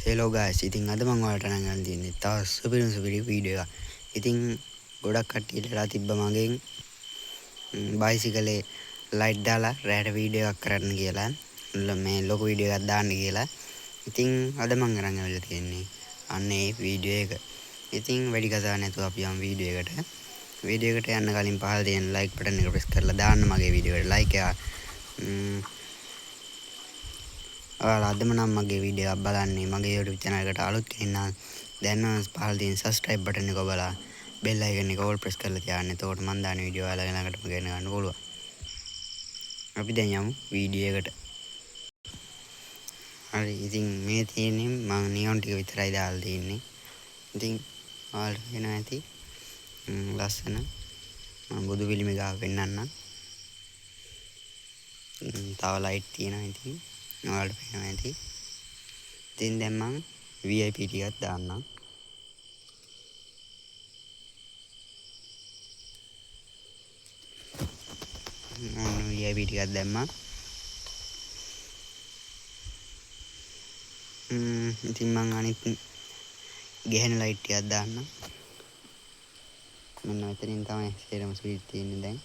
Hello guys, ඉතින් අද මම ඔයාලට නම් ගන්න තියෙන්නේ තව සුපිරි වීඩියෝ එකක්. ඉතින් ගොඩක් කට්ටියලා තිබ්බ මගෙන් බයිසිකලේ ලයිට් දාලා රැට වීඩියෝ එකක් කරන්න කියලා. මේ ලොකු වීඩියෝ එකක් දාන්න කියලා. ඉතින් අද මම අරන් ආවිල්ලා තියෙන්නේ අන්න ඒ වීඩියෝ එක. ඉතින් වැඩි කතාවක් නැතුව අපි යමු වීඩියෝ එකට. වීඩියෝ එකට යන්න කලින් පහළ තියෙන ලයික් බටන් එක ප්‍රෙස් කරලා දාන්න මගේ වීඩියෝ එකට ලයික් එක. ඔයාලා අදම නම් මගේ වීඩියෝ එකක් බලන්නේ මගේ YouTube channel එකට අලුත් කෙනෙක් නම් දැන් පහළ තියෙන subscribe button එක ඔබලා bell icon එක all press කරලා තියාගන්න. එතකොට මම දාන වීඩියෝ ඔයාලා ළඟටම ගෙන ගන්න පුළුවන්. අපි දැන් යමු වීඩියෝ එකට. හරි ඉතින් මේ තියෙන්නේ මම නියොන් ටික විතරයි දාලා තියෙන්නේ. ඉතින් ඔයාලට වෙනවා ඇති ලස්සන මම බුදු පිළිමේ ගාව පෙන්නන්නම්. තව ලයිට් තියෙනවා ඉතින් ඔයාලට පේනවා ඇති. ඉතින් දැන් මම VIP ටිකක් දාන්නම්. VIP ටිකක් දැම්මා. ඉතින් මම අනිත් ගෙහෙන ලයිට් ටිකක් දාන්නම්. මෙන්න මෙතනින් තමයි සේරම ස්විච් තියෙන්නේ දැන්.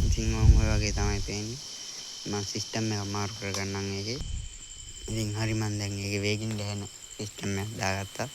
ඉතින් මම ඔය වගේ තමයි පේන්නේ. මම සිස්ටම් එක මාරු කරගන්නම් ඒකේ. ඉතින් හරි මම දැන් ඒකේ වේගින් ගහන සිස්ටම් එකක් දාගත්තා.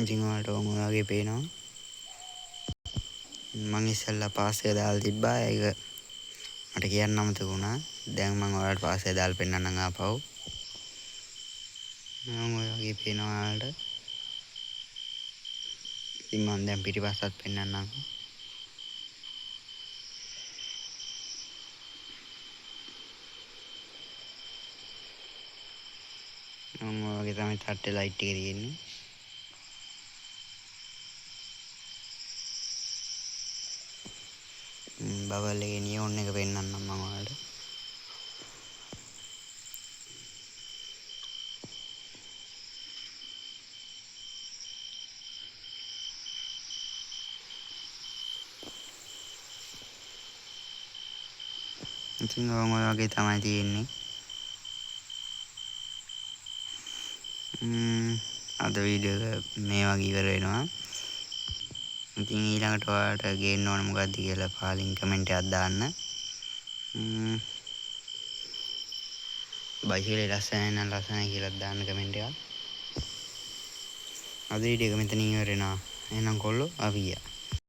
ඉතින් ඔයාලට ඔය වගේ පේනවා. මම ඉස්සෙල්ලා පාස් එක දාලා තිබ්බා. ඒක මට කියන්න අමතක වුණා. දැන් මම ඔයාලට පාස් එක දාලා පෙන්නන්නම් ආපහු. මම ඔය වගේ පේනවා ඔයාලට. ඉතින් මම දැන් පිටිපස්සත් පෙන්නන්නම්. මම ඔය වගේ තමයි තට්ටේ ලයිට් එක තියෙන්නේ. බබල් එකේ නියොන් එක පෙන්නන්නම් මම ඔයාලට. ඉතින් ඔය වගේ තමයි තියෙන්නේ. අද වීඩියෝ එක මේ වගේ ඉවර වෙනවා. ඉතින් ඊළඟට ඔයාලට ගේන්න ඕන මොකද්ද කියලා පහලින් කමෙන්ට් එකක් දාන්න. බයිසිකලේ ලස්සනයි නම් ලස්සනයි කියලා දාන්න කමෙන්ට් එකක්. අද වීඩියෝ එක මෙතනින් ඉවර වෙනවා. එහෙනම් කොල්ලෝ අපි ගියා.